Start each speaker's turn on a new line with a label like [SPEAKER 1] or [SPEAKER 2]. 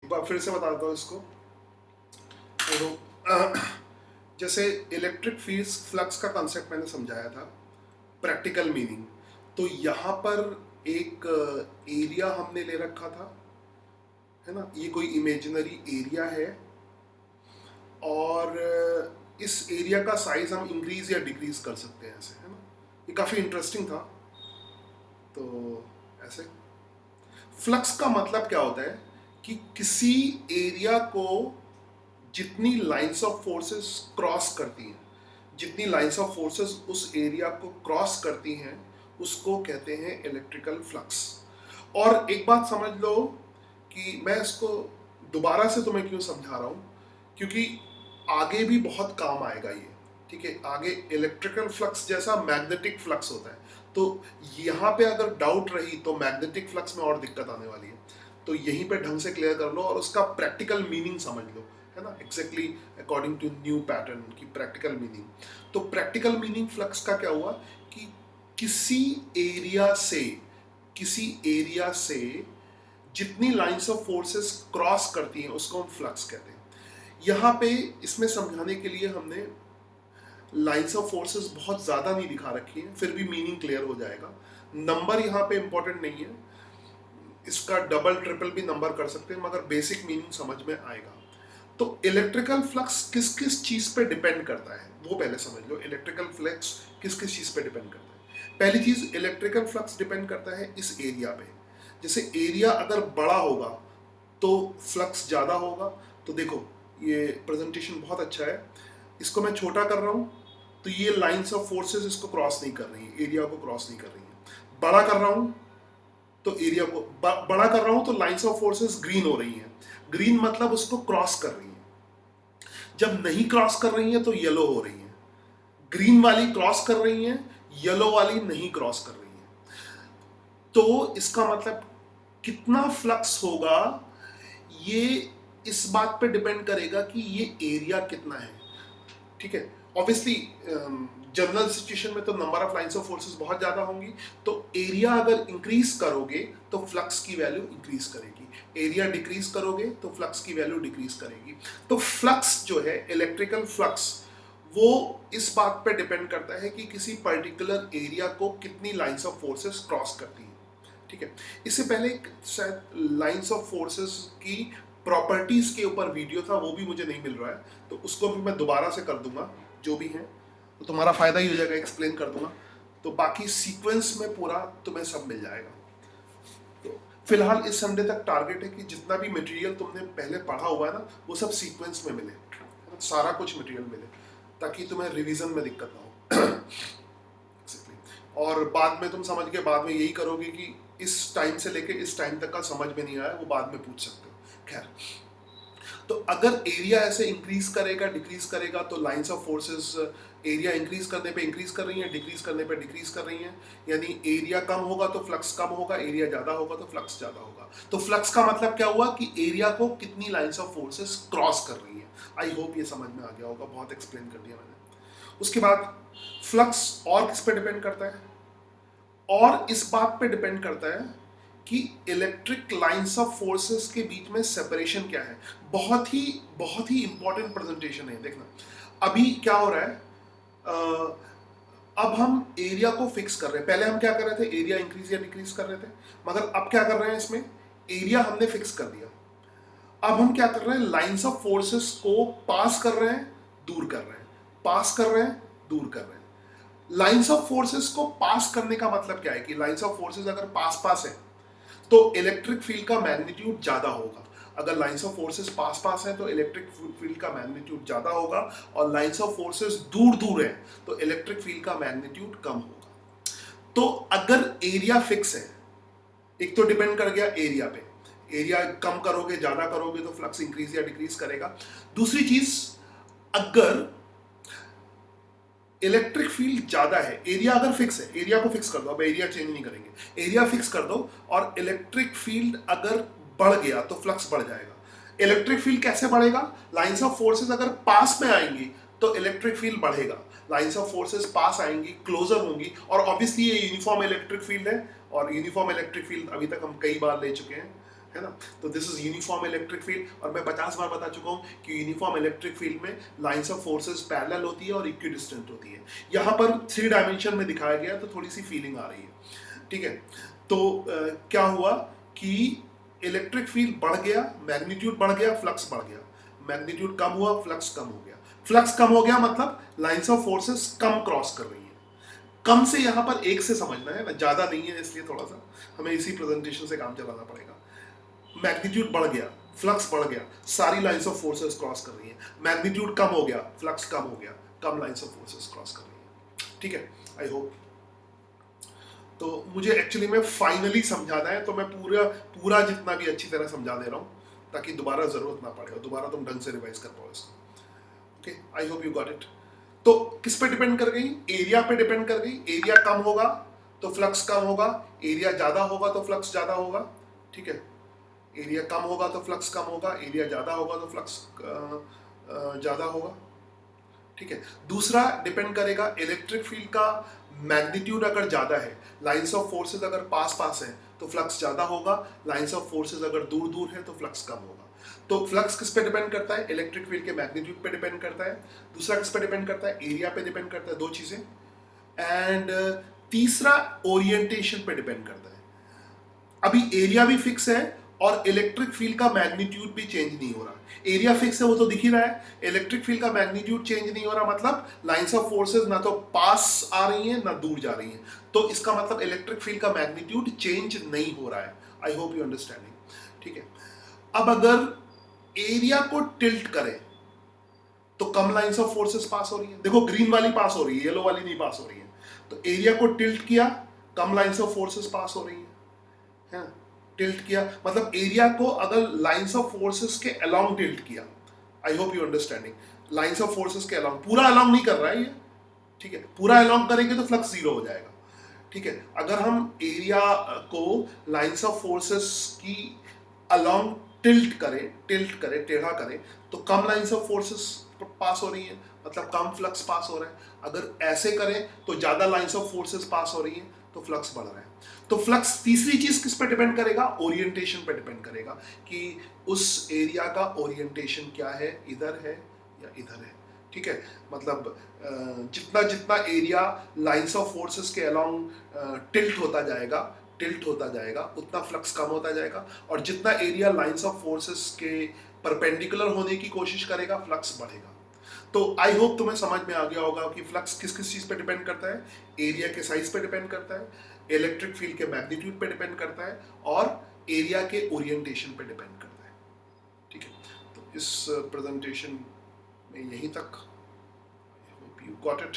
[SPEAKER 1] एक बार फिर से बताता हूँ इसको। तो जैसे इलेक्ट्रिक फील्ड फ्लक्स का कॉन्सेप्ट मैंने समझाया था, प्रैक्टिकल मीनिंग। तो यहाँ पर एक एरिया हमने ले रखा था, है ना, ये कोई इमेजिनरी एरिया है, और इस एरिया का साइज हम इंक्रीज या डिक्रीज कर सकते हैं ऐसे, है ना। ये काफ़ी इंटरेस्टिंग था। तो ऐसे फ्लक्स का मतलब क्या होता है कि किसी एरिया को जितनी लाइंस ऑफ फोर्सेस क्रॉस करती हैं, जितनी लाइंस ऑफ फोर्सेस उस एरिया को क्रॉस करती हैं, उसको कहते हैं इलेक्ट्रिकल फ्लक्स। और एक बात समझ लो कि मैं इसको दोबारा से तुम्हें क्यों समझा रहा हूँ, क्योंकि आगे भी बहुत काम आएगा ये। ठीक है, आगे इलेक्ट्रिकल फ्लक्स जैसा मैग्नेटिक फ्लक्स होता है, तो यहाँ पे अगर डाउट रही तो मैग्नेटिक फ्लक्स में और दिक्कत आने वाली है। तो यहीं पे ढंग से क्लियर कर लो और उसका प्रैक्टिकल मीनिंग समझ लो, है ना, exactly according to new pattern की प्रैक्टिकल मीनिंग। तो प्रैक्टिकल मीनिंग फ्लक्स का क्या हुआ कि किसी एरिया से किसी एरिया से जितनी लाइंस ऑफ फोर्सेस क्रॉस करती हैं उसको हम फ्लक्स कहते हैं। यहाँ पे इसमें समझाने के लिए हमने लाइंस ऑफ फोर्सेस बहुत ज़्यादा नहीं दिखा रखी है, फिर भी मीनिंग क्लियर हो जाएगा। नंबर यहाँ पे इंपॉर्टेंट नहीं है, इसका डबल ट्रिपल भी नंबर कर सकते हैं, मगर बेसिक मीनिंग समझ में आएगा। तो इलेक्ट्रिकल फ्लक्स किस किस चीज़ पे डिपेंड करता है वो पहले समझ लो। इलेक्ट्रिकल फ्लक्स किस किस चीज़ पे डिपेंड करता है। पहली चीज़, इलेक्ट्रिकल फ्लक्स डिपेंड करता है इस एरिया पे। जैसे एरिया अगर बड़ा होगा तो फ्लक्स ज़्यादा होगा। तो देखो, ये प्रेजेंटेशन बहुत अच्छा है, इसको मैं छोटा कर रहा हूँ तो ये लाइंस ऑफ फोर्सेस इसको क्रॉस नहीं कर रही है, एरिया को क्रॉस नहीं कर रही है। बड़ा कर रहा हूँ तो एरिया को बड़ा कर रहा हूँ तो लाइंस ऑफ फोर्सेस ग्रीन हो रही हैं। ग्रीन मतलब उसको क्रॉस कर रही हैं। जब नहीं क्रॉस कर रही हैं तो येलो हो रही हैं। ग्रीन वाली क्रॉस कर रही हैं, येलो वाली नहीं क्रॉस कर रही हैं। तो इसका मतलब कितना फ्लक्स होगा, ये इस बात पे डिपेंड करेगा कि ये एरिया कितना है। ठीक है, ऑब्वियसली जनरल सिचुएशन में तो number of lines of forces बहुत ज़्यादा होंगी, तो एरिया अगर इंक्रीज करोगे तो फ्लक्स की वैल्यू इंक्रीज करेगी, एरिया डिक्रीज करोगे तो फ्लक्स की वैल्यू डिक्रीज करेगी। तो फ्लक्स जो है, इलेक्ट्रिकल फ्लक्स, वो इस बात पे डिपेंड करता है कि किसी पर्टिकुलर एरिया को कितनी लाइंस ऑफ फोर्सेस क्रॉस करती है। ठीक है, इससे पहले शायद लाइंस ऑफ फोर्सेस की प्रॉपर्टीज के ऊपर वीडियो था, वो भी मुझे नहीं मिल रहा है, तो उसको भी मैं दोबारा से कर दूंगा जो भी है, तो तुम्हारा फायदा ही हो जाएगा, एक्सप्लेन कर दूंगा। तो बाकी सीक्वेंस में पूरा तुम्हें सब मिल जाएगा। तो फिलहाल इस संडे तक टारगेट है कि जितना भी मटेरियल तुमने पहले पढ़ा हुआ है ना, वो सब सीक्वेंस में मिले, सारा कुछ मटेरियल मिले, ताकि तुम्हें रिवीजन में दिक्कत ना हो। और बाद में तुम समझ के बाद में यही करोगे कि इस टाइम से लेके इस टाइम तक का समझ में नहीं आया, वो बाद में पूछ सकते हो। खैर, तो अगर एरिया ऐसे इंक्रीज करेगा डिक्रीज करेगा तो lines of forces area increase करने पे इंक्रीज कर रही हैं, डिक्रीज करने पे डिक्रीज कर रही हैं। यानी एरिया कम होगा तो फ्लक्स कम होगा, एरिया ज़्यादा होगा तो फ्लक्स ज़्यादा होगा। तो फ्लक्स का मतलब क्या हुआ कि एरिया को कितनी लाइंस ऑफ फोर्सेस क्रॉस कर रही हैं। आई होप ये समझ में आ गया होगा, बहुत एक्सप्लेन कर दिया मैंने। उसके बाद फ्लक्स और किस पे डिपेंड करता है, और इस बात पे डिपेंड करता है कि इलेक्ट्रिक लाइंस ऑफ फोर्सेस के बीच में सेपरेशन क्या है। बहुत ही इंपॉर्टेंट प्रेजेंटेशन है, देखना। अभी क्या हो रहा है, अब हम एरिया को फिक्स कर रहे हैं। पहले हम क्या कर रहे थे, एरिया इंक्रीज या डिक्रीज कर रहे थे, मगर अब क्या कर रहे हैं, इसमें एरिया हमने फिक्स कर दिया। अब हम क्या कर रहे हैं, लाइंस ऑफ फोर्सेस को पास कर रहे हैं, दूर कर रहे हैं, पास कर रहे हैं, दूर कर रहे हैं। लाइंस ऑफ फोर्सेस को पास करने का मतलब क्या है कि लाइंस ऑफ फोर्सेस अगर पास पास है तो इलेक्ट्रिक फील्ड का मैग्नीट्यूड ज्यादा होगा। अगर लाइंस ऑफ फोर्सेस पास पास है तो इलेक्ट्रिक फील्ड का मैग्नीट्यूड ज्यादा होगा, और लाइंस ऑफ फोर्सेस दूर दूर है तो इलेक्ट्रिक फील्ड का मैग्नीट्यूड कम होगा। तो अगर एरिया फिक्स है, एक तो डिपेंड कर गया एरिया पे, एरिया कम करोगे ज्यादा करोगे तो फ्लक्स इंक्रीज या डिक्रीज करेगा। दूसरी चीज, अगर इलेक्ट्रिक फील्ड ज्यादा है, एरिया अगर फिक्स है, एरिया को फिक्स कर दो, अब एरिया चेंज नहीं करेंगे, एरिया फिक्स कर दो, और इलेक्ट्रिक फील्ड अगर बढ़ गया तो फ्लक्स बढ़ जाएगा। इलेक्ट्रिक फील्ड कैसे बढ़ेगा, लाइंस ऑफ फोर्सेस अगर पास में आएंगी तो इलेक्ट्रिक फील्ड बढ़ेगा, लाइंस ऑफ फोर्सेस पास आएंगी, क्लोजर होंगी, और ऑब्वियसली ये यूनिफॉर्म इलेक्ट्रिक फील्ड है, और यूनिफॉर्म इलेक्ट्रिक फील्ड अभी तक हम कई बार ले चुके हैं, है ना। तो this is uniform electric field, और मैं 50 बार बता चुका हूँ कि यूनिफॉर्म इलेक्ट्रिक फील्ड में लाइंस ऑफ फोर्सेस पैरेलल होती है और इक्विडिस्टेंट होती है। यहाँ पर 3 डायमेंशन में दिखाया गया, तो थोड़ी सी फीलिंग आ रही है, ठीक है। तो क्या हुआ कि इलेक्ट्रिक फील्ड बढ़ गया, मैग्नीट्यूड बढ़ गया, फ्लक्स बढ़ गया, मैग्नीट्यूड कम हुआ, फ्लक्स कम हो गया। फ्लक्स कम हो गया मतलब lines of forces come cross कर रही है। कम से यहाँ पर एक से समझना है ना, ज्यादा नहीं है, इसलिए थोड़ा सा हमें इसी प्रेजेंटेशन से काम चलाना पड़ेगा। मैग्नीट्यूड बढ़ गया, फ्लक्स बढ़ गया, सारी लाइंस ऑफ फोर्सेस क्रॉस कर रही है। मैग्नीट्यूड कम हो गया, फ्लक्स कम हो गया, कम लाइंस ऑफ फोर्सेस क्रॉस कर रही है, ठीक है। I hope. तो मुझे एक्चुअली में फाइनली समझाना है, तो मैं पूरा पूरा जितना भी अच्छी तरह समझा दे रहा हूँ, ताकि दोबारा जरूरत ना पड़े और दोबारा तुम ढंग से रिवाइज कर पाओ इसको। Okay, I hope you got it. तो किस पे डिपेंड कर गई? एरिया पे डिपेंड कर गई। एरिया कम होगा तो फ्लक्स कम होगा, एरिया ज्यादा होगा तो फ्लक्स ज्यादा होगा, ठीक है। एरिया कम होगा तो फ्लक्स कम होगा, एरिया ज्यादा होगा तो फ्लक्स ज्यादा होगा, ठीक है। दूसरा डिपेंड करेगा इलेक्ट्रिक फील्ड का मैग्नीट्यूड अगर ज्यादा है, लाइंस ऑफ फोर्सेस अगर पास पास है तो फ्लक्स ज्यादा होगा, लाइंस ऑफ फोर्सेस अगर दूर दूर है तो फ्लक्स कम होगा। तो फ्लक्स किस पे डिपेंड करता है? इलेक्ट्रिक फील्ड के मैग्नीट्यूड पे डिपेंड करता है। दूसरा किस पे डिपेंड करता है? एरिया पे डिपेंड करता है। दो चीजें। एंड तीसरा ओरिएंटेशन पे डिपेंड करता है। अभी एरिया भी फिक्स है और इलेक्ट्रिक फील्ड का मैग्नीट्यूड भी चेंज नहीं हो रहा। एरिया फिक्स है, वो तो दिख ही रहा है। इलेक्ट्रिक फील्ड का मैग्नीट्यूड चेंज नहीं हो रहा, मतलब लाइंस ऑफ फोर्सेस ना तो पास आ रही हैं ना दूर जा रही हैं, तो इसका मतलब इलेक्ट्रिक फील्ड का मैग्नीट्यूड चेंज नहीं हो रहा है। आई होप यू अंडरस्टैंडिंग, ठीक है। अब अगर एरिया को टिल्ट करें तो कम लाइंस ऑफ फोर्सेस पास हो रही है। देखो ग्रीन वाली पास हो रही है, येलो वाली नहीं पास हो रही है। तो एरिया को टिल्ट किया, कम लाइंस ऑफ फोर्सेस पास हो रही है। टिल्ट किया मतलब एरिया को अगर लाइंस ऑफ फोर्सेस के अलोंग टिल्ट किया, I hope you understanding, lines of forces के अलोंग, पूरा अलोंग नहीं कर रहा है ये, ठीक है। पूरा अलोंग करेंगे तो फ्लक्स जीरो हो जाएगा, ठीक है। अगर हम एरिया को लाइंस ऑफ फोर्सेस की अलोंग टिल्ट करें, टेढ़ा करें, तो कम लाइंस ऑफ फोर्सेस पास हो रही है, मतलब कम फ्लक्स पास हो रहा है। अगर ऐसे करें तो ज्यादा लाइंस ऑफ फोर्सेस पास हो रही है, तो फ्लक्स बढ़ रहा है। तो फ्लक्स तीसरी चीज किस पे डिपेंड करेगा? ओरिएंटेशन पे डिपेंड करेगा कि उस एरिया का ओरिएंटेशन क्या है, इधर है या इधर है, ठीक है। मतलब जितना जितना एरिया लाइंस ऑफ फोर्सेस के अलोंग टिल्ट होता जाएगा उतना फ्लक्स कम होता जाएगा, और जितना एरिया लाइंस ऑफ फोर्सेस के परपेंडिकुलर होने की कोशिश करेगा, फ्लक्स बढ़ेगा। तो आई होप तुम्हें समझ में आ गया होगा कि फ्लक्स किस किस चीज पे डिपेंड करता है। एरिया के साइज पे डिपेंड करता है, इलेक्ट्रिक फील्ड के मैग्नीट्यूड पे डिपेंड करता है, और एरिया के ओरिएंटेशन पे डिपेंड करता है, ठीक है। तो इस प्रेजेंटेशन में यहीं तक। I hope you got it.